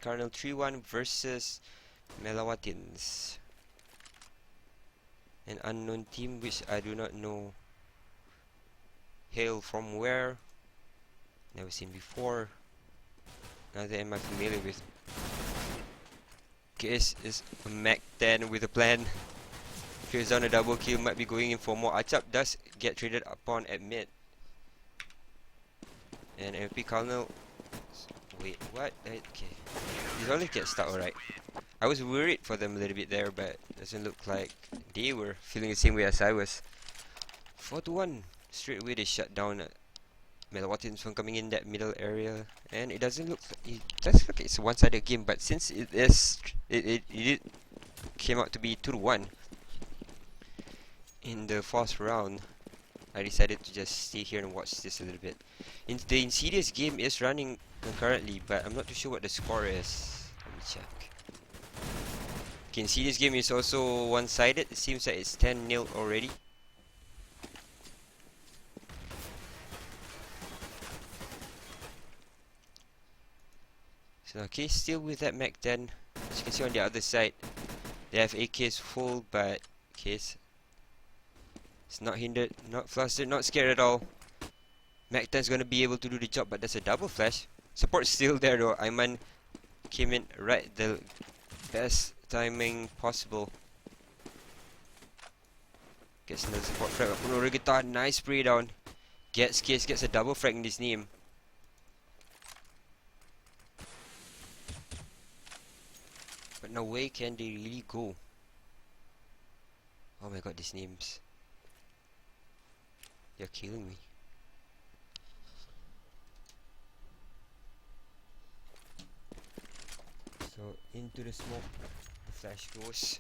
KARNAL 3-1 versus Melawatians. An unknown team which I do not know hail from where, never seen before, neither am I familiar with. KS is a Mac 10 with a plan. Clears down a double kill, might be going in for more. Achap does get traded upon at mid. And MP KARNAL. Wait, what? Okay. These only get stuck, alright. I was worried for them a little bit there, but doesn't look like they were feeling the same way as I was. 4-1. Straight away they shut down Melawatians from coming in that middle area, and it does look like it's a one-sided game. But since it came out to be 2-1 in the fourth round, I decided to just stay here and watch this a little bit. The Insidious game is running concurrently, but I'm not too sure what the score is. Let me check. Okay, Insidious game is also one-sided. It seems like it's 10-0 already. So okay, still with that Mac 10. As you can see on the other side, they have AKs full, but KS it's not hindered, not flustered, not scared at all. Mac 10 is gonna be able to do the job, but there's a double flash. Support still there though. Aiman came in right the best timing possible. Gets another support frag. Puno guitar, nice spray down. Gets a double frag in his name. But now where can they really go? Oh my god, these names. They're killing me. So into the smoke, the flash goes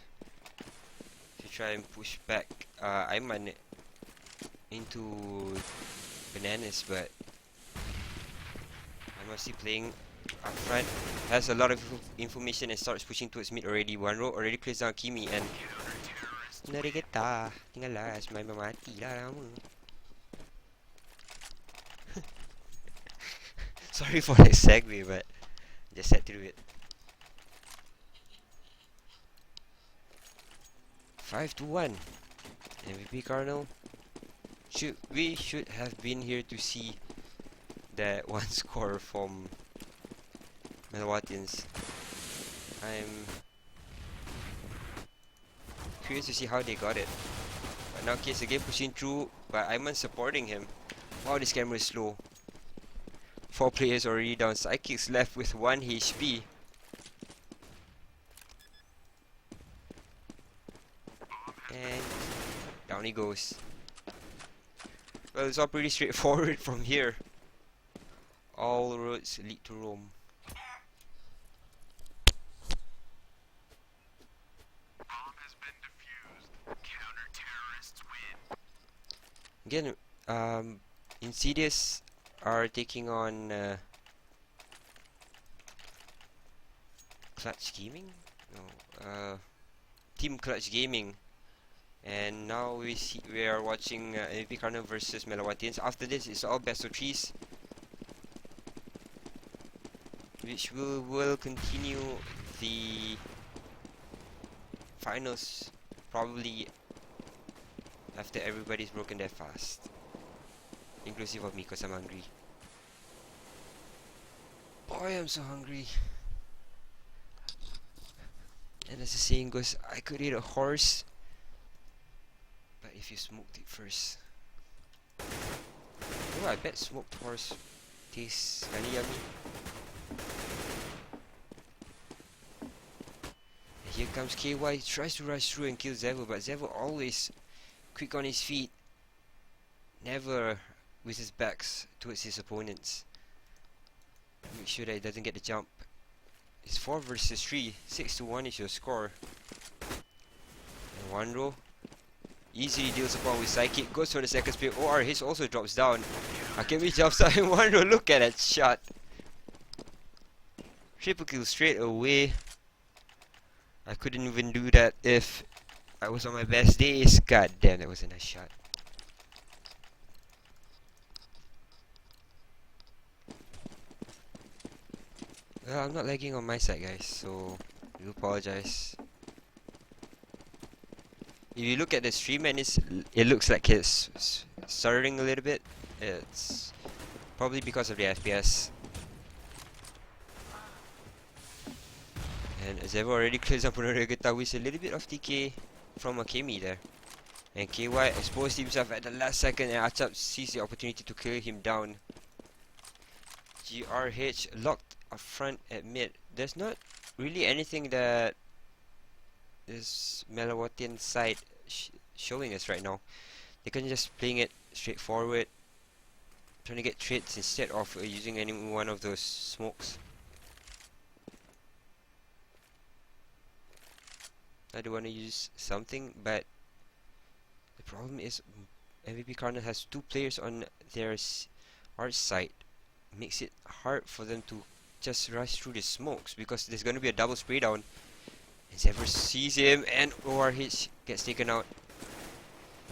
to try and push back Aiman into bananas, but I'm still playing up front. Has a lot of information and starts pushing towards mid already. One row already plays down Kimi and nari kita tinggal last main mati lah lama. Sorry for that segue, but just had to do it. 5-1. MVP KARNAL. We should have been here to see that one score from Melawatians. I'm curious to see how they got it. But now KS again pushing through, but Aiman supporting him. Wow, this camera is slow. 4 players already down. Psychics left with 1 HP. And down he goes. Well, it's all pretty straightforward from here. All roads lead to Rome. Again, Insidious are taking on Clutch Gaming? No, Team Clutch Gaming. And now we are watching MVP KARNAL versus Melawatians. After this, it's all best of 3s, which will continue the finals probably after everybody's broken their fast, inclusive of me, because I'm hungry. Boy, I'm so hungry. And as the saying goes, I could eat a horse, but if you smoked it first. Oh, I bet smoked horse tastes kinda yummy. And here comes KY, tries to rush through and kill Zevo, but Zevo always quick on his feet, never with his backs towards his opponents. Make sure that he doesn't get the jump. It's 4 versus 3, 6-1 is your score. And one row easily deals upon with Psychic, goes for the second spray. OR his also drops down. Akemi jumps out in one row. Look at that shot. Triple kill straight away. I couldn't even do that if I was on my best days. God damn, that was a nice shot. Well, I'm not lagging on my side, guys, so I do apologize. If you look at the stream and it looks like it's stuttering a little bit. It's probably because of the FPS. And Zevo already clears up another guitar with a little bit of TK from Akemi there. And KY exposed himself at the last second, and Achap sees the opportunity to kill him down. GRH locked up front at mid. There's not really anything that this Melawatian side showing us right now. They can just playing it straightforward, trying to get trades instead of using any one of those smokes. I do want to use something, but the problem is MVP KARNAL has two players on their our side. Makes it hard for them to just rush through the smokes because there's going to be a double spray down. And Zephyr sees him and ORH gets taken out.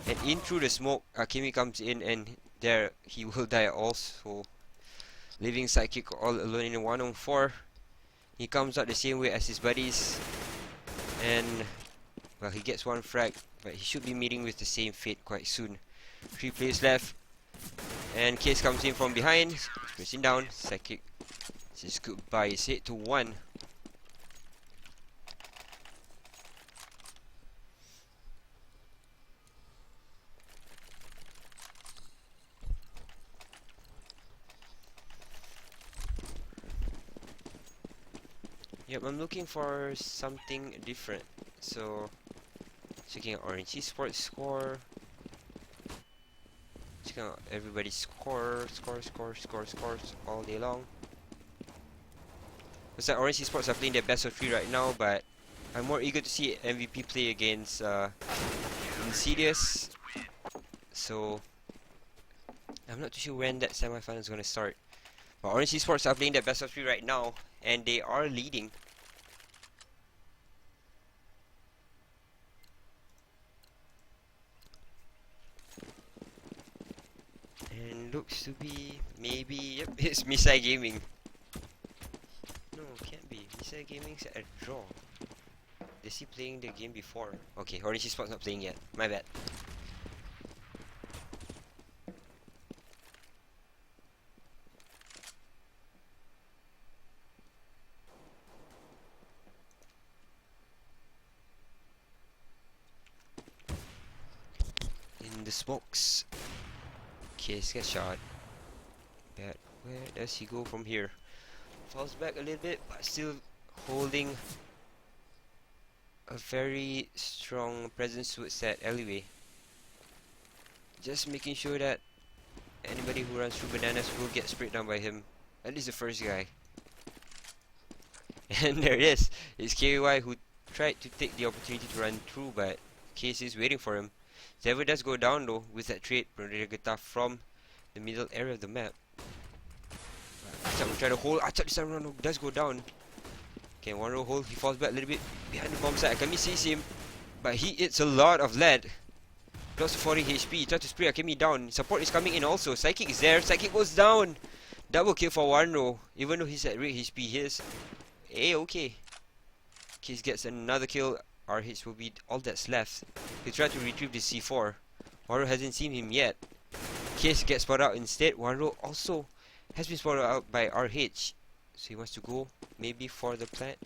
And in through the smoke, Akemi comes in and there he will die also. Leaving Sidekick all alone in a 1-on-4. He comes out the same way as his buddies. And well, he gets one frag, but he should be meeting with the same fate quite soon. 3 players left. And Case comes in from behind, pressing down. Sidekick says goodbye. It's 8-1. Yep, I'm looking for something different. So, checking out Orange Esports score. Checking out everybody's scores all day long. Looks like Orange Esports are playing their best of 3 right now, but I'm more eager to see MVP play against Insidious. So, I'm not too sure when that semi-final is going to start. But Orange Esports are playing their best of 3 right now, and they are leading. And looks to be maybe, yep, it's Misai Gaming. No, can't be. Misai Gaming's at a draw. Is he playing the game before? Okay, Orange Esports not playing yet. My bad. In the smokes. Case gets shot. But where does he go from here? Falls back a little bit, but still holding a very strong presence towards that alleyway. Just making sure that anybody who runs through bananas will get sprayed down by him. At least the first guy. And there it is. It's KY who tried to take the opportunity to run through, but Case is waiting for him. Zever does go down though with that trade Guitar from the middle area of the map. Achap will try to hold. Achap this time does go down. Okay, one row hold. He falls back a little bit behind the bomb site. Akemi sees him, but he eats a lot of lead. Close to 40 HP. He tries to spray Akemi down. Support is coming in also. Sidekick is there. Sidekick goes down. Double kill for one row. Even though he's at rate HP, he is A-okay. Case gets another kill. RH will be all that's left. He tried to retrieve the C4. Waro hasn't seen him yet. Case gets spotted out instead. Waro also has been spotted out by RH. So he wants to go maybe for the plant.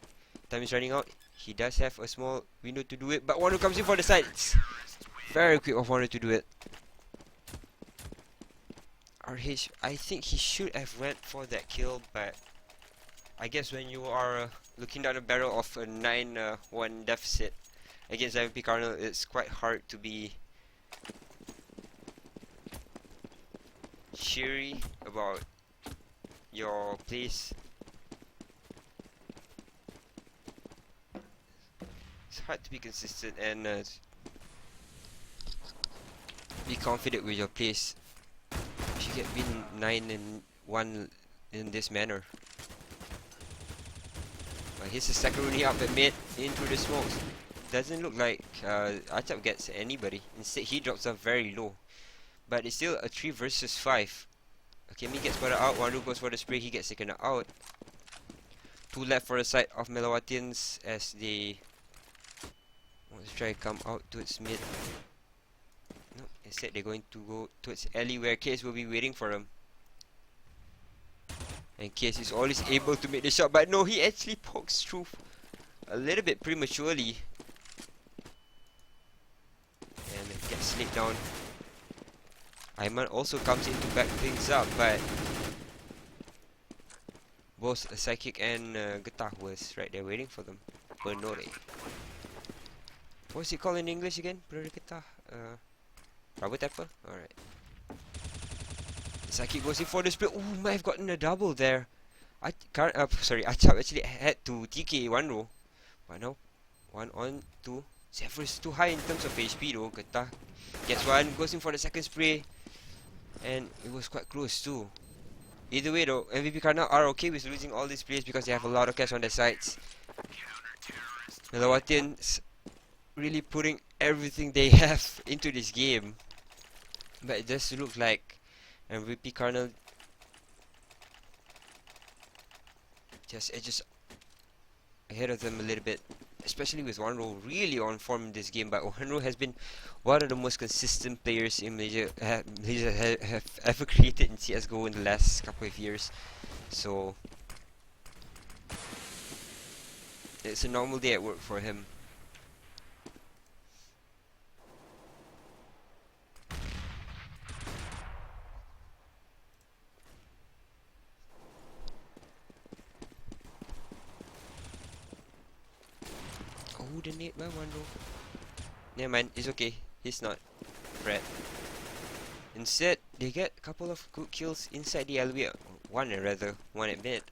Time is running out. He does have a small window to do it, but Waro comes in for the sides. Very quick of Waro to do it. RH, I think he should have went for that kill, but I guess when you are looking down the barrel of a 9-1 deficit against MVP KARNAL, it's quite hard to be cheery about your place. It's hard to be consistent and be confident with your place if you get been 9-1 in this manner. Here's the second Rooney up at mid, in through the smokes. Doesn't look like Achap gets anybody. Instead, he drops off very low. But it's still a 3 versus 5. Okay, me gets spotted out. Wanru goes for the spray. He gets taken out. Two left for the side of Melawatians as they want to try to come out towards mid. No, instead they're going to go towards alley where Case will be waiting for them. And Case is always able to make the shot, but no, he actually pokes through a little bit prematurely. And gets slid down. Aiman also comes in to back things up, but both Psychic and Getah was right there waiting for them. Bernore. What's it called in English again? Brother Getah? Rubber tapper? Alright. Psychic goes in for the split. Ooh, might have gotten a double there. Achap actually had to TK one row. But no. 1 on 2. Zephyr is too high in terms of HP though. Getah gets one, goes in for the second spray. And it was quite close too. Either way though, MVP KARNAL are okay with losing all these players because they have a lot of cash on their sides. Melawatians really putting everything they have into this game. But it does look like MVP KARNAL just edges ahead of them a little bit. Especially with OneRow really on form in this game. But OneRow has been one of the most consistent players in Malaysia have ever created in CSGO in the last couple of years. So it's a normal day at work for him. Oh, the nade by OneRow. Never mind, it's okay. He's not Fred. Instead, they get a couple of good kills inside the alleyway. One at mid.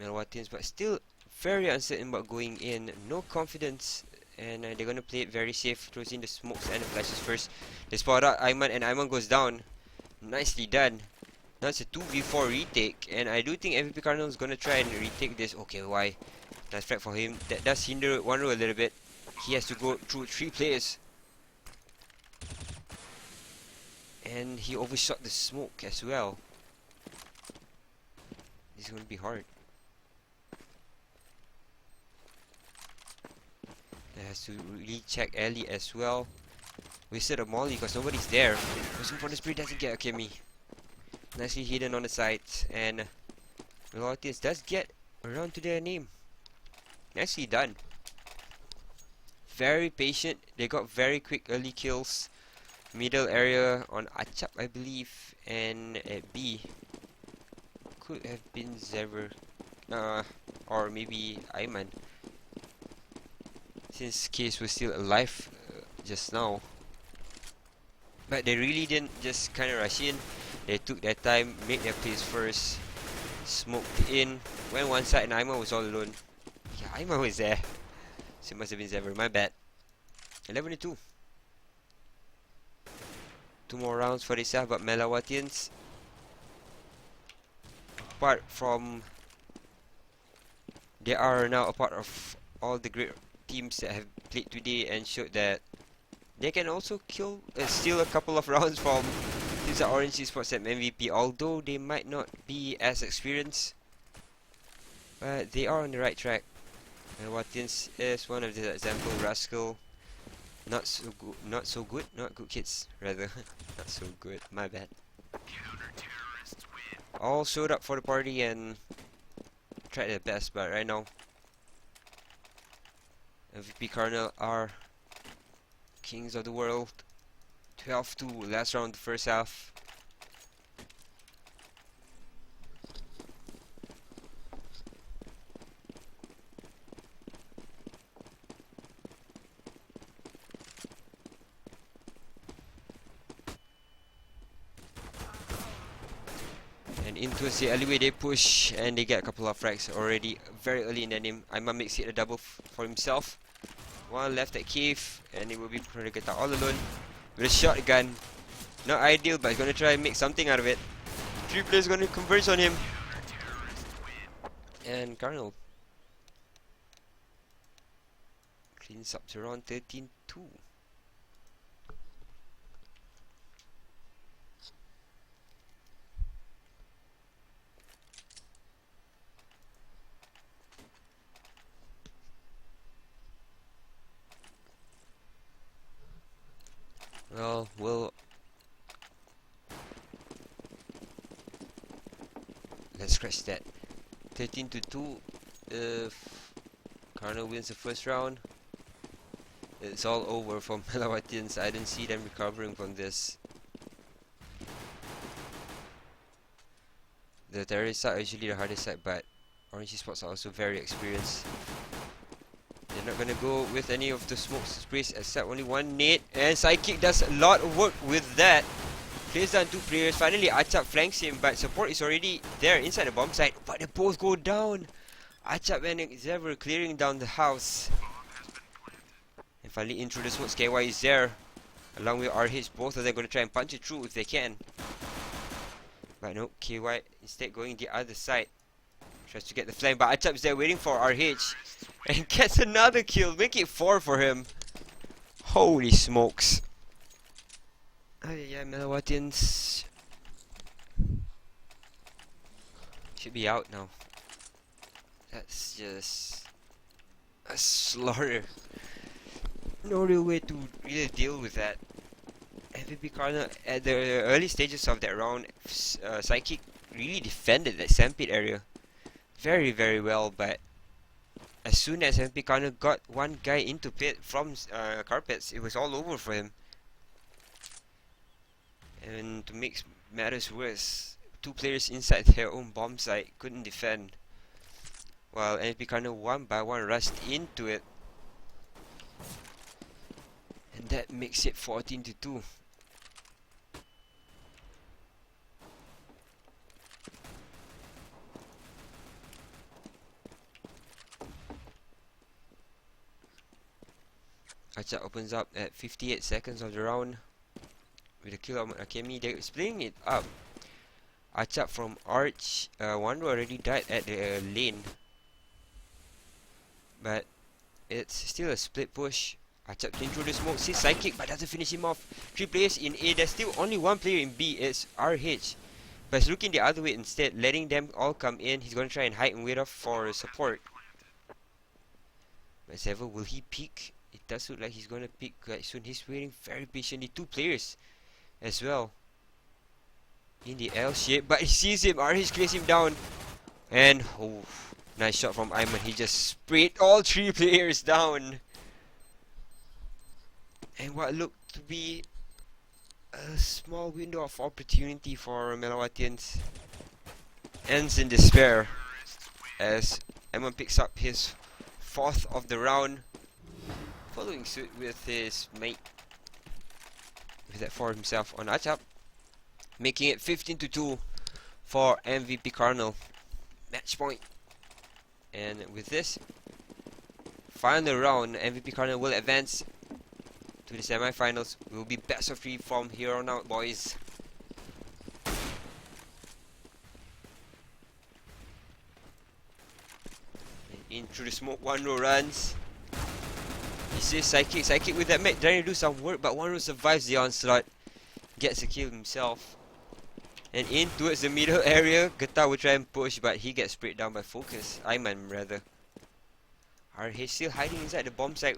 Melawatians, but still very uncertain about going in. No confidence, and they're gonna play it very safe. Throws in the smokes and the flashes first. They spot out Aiman, and Aiman goes down. Nicely done. Now it's a 2v4 retake, and I do think MVP KARNAL is gonna try and retake this. Okay, why? Nice frag for him. That does hinder OneRow a little bit. He has to go through 3 players. And he overshot the smoke as well. This is going to be hard. He has to really check Ellie as well. Wasted a molly because nobody's there. Looking for the spray, doesn't get a Kimmy. Nicely hidden on the sides. And Melawatians does get around to their name. Nicely done. Very patient. They got very quick early kills. Middle area on Achap, I believe, and at B could have been Zephyr, or maybe Aiman, since Case was still alive just now. But they really didn't just kind of rush in. They took their time, made their plays first, smoked in, went one side, and Aiman was all alone. Yeah, Aiman was there, so it must have been Zephyr. My bad. 11-2. 2 more rounds for this, but Melawatians, apart from, they are now a part of all the great teams that have played today and showed that they can also steal a couple of rounds from teams like Orange Esports and MVP, although they might not be as experienced, but they are on the right track. Melawatians is one of the example. Rascal, not so good, not good kids, rather. Not so good, my bad. All showed up for the party and tried their best, but right now, MVP KARNAL are kings of the world. 12-2, last round, first half. And into the alleyway they push, and they get a couple of frags already very early in the game. Aiman makes it a double for himself. One left at cave, and it will be Getah all alone with a shotgun. Not ideal, but he's gonna try and make something out of it. 3 players gonna converge on him. And KARNAL cleans up to around 13-2. Well, let's scratch that. 13-2. If KARNAL wins the first round, it's all over for Melawatians. I didn't see them recovering from this. The terrorist side are usually the hardest side, but Orange Esports are also very experienced. They're not gonna go with any of the smoke sprays except only one nade, and Sidekick does a lot of work with that. Clears down 2 players. Finally, Achap flanks him, but support is already there inside the bomb site. But they both go down. Achap and Xavier clearing down the house. And finally, in through the smoke, KY is there. Along with RH, both of them going to try and punch it through if they can. But no, KY instead going the other side. Tries to get the flank, but Achap is there waiting for RH. And gets another kill, make it 4 for him. Holy smokes. Yeah, Melawatians should be out now. That's just a slaughter. No real way to really deal with that. MVP KARNAL at the early stages of that round, Sidekick really defended that sandpit area very, very well, but as soon as MVP KARNAL got one guy into pit from carpets, it was all over for him. And to make matters worse, 2 players inside their own bomb site couldn't defend, while MVP KARNAL one by one rushed into it, and that makes it 14-2. Achap opens up at 58 seconds of the round with a kill on Akemi. They're splitting it up. Achap from Arch. One already died at the lane, but it's still a split push. Achap in through the smoke, sees Sidekick but doesn't finish him off. 3 players in A, there's still only 1 player in B, it's RH. But he's looking the other way instead, letting them all come in. He's going to try and hide and wait off for support. But Sever, will he peek? It does look like he's going to peek quite soon. He's waiting very patiently. 2 players as well in the L shape, but he sees him. RH clears him down, and oh, nice shot from Ayman. He just sprayed all 3 players down, and what looked to be a small window of opportunity for Melawatians ends in despair as Ayman picks up his 4th of the round, following suit with his mate with that for himself on Achap, making it 15-2 for MVP KARNAL. Match point. And with this final round, MVP KARNAL will advance to the semi-finals. It will be best of 3 from here on out, boys. And in through the smoke, 1-row runs. He says Sidekick with that mate trying to do some work, but 1-row survives the onslaught, gets a kill himself. And in towards the middle area, Geta will try and push, but he gets sprayed down by Focus. Ayman rather. RH still hiding inside the bomb site,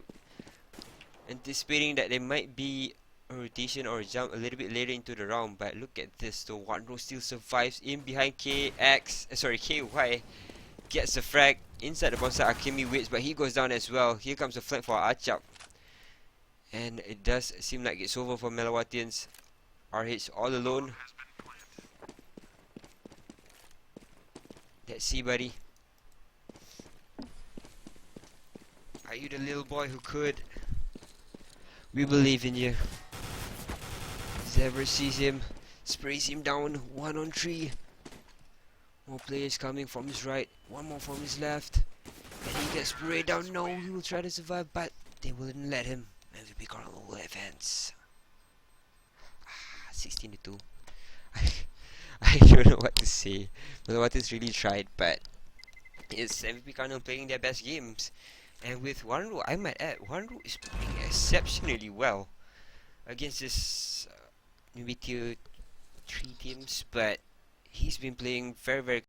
anticipating that there might be a rotation or a jump a little bit later into the round. But look at this though, 1-row still survives in behind KY, gets the frag inside the bomb site. Akemi waits, but he goes down as well. Here comes the flank for Achap, and it does seem like it's over for Melawatians. RH all alone. Let's see, buddy. Are you the little boy who could? We believe in you. Xavier sees him, sprays him down, 1 on 3. More players coming from his right, 1 more from his left. And he gets sprayed down. No, he will try to survive, but they wouldn't let him. MVP KARNAL will advance. 16-2. I don't know what to say. Melawatians really tried, but it's MVP KARNAL playing their best games. And with 1-row, I might add, 1-row is playing exceptionally well against this maybe tier 3 teams, but he's been playing very, very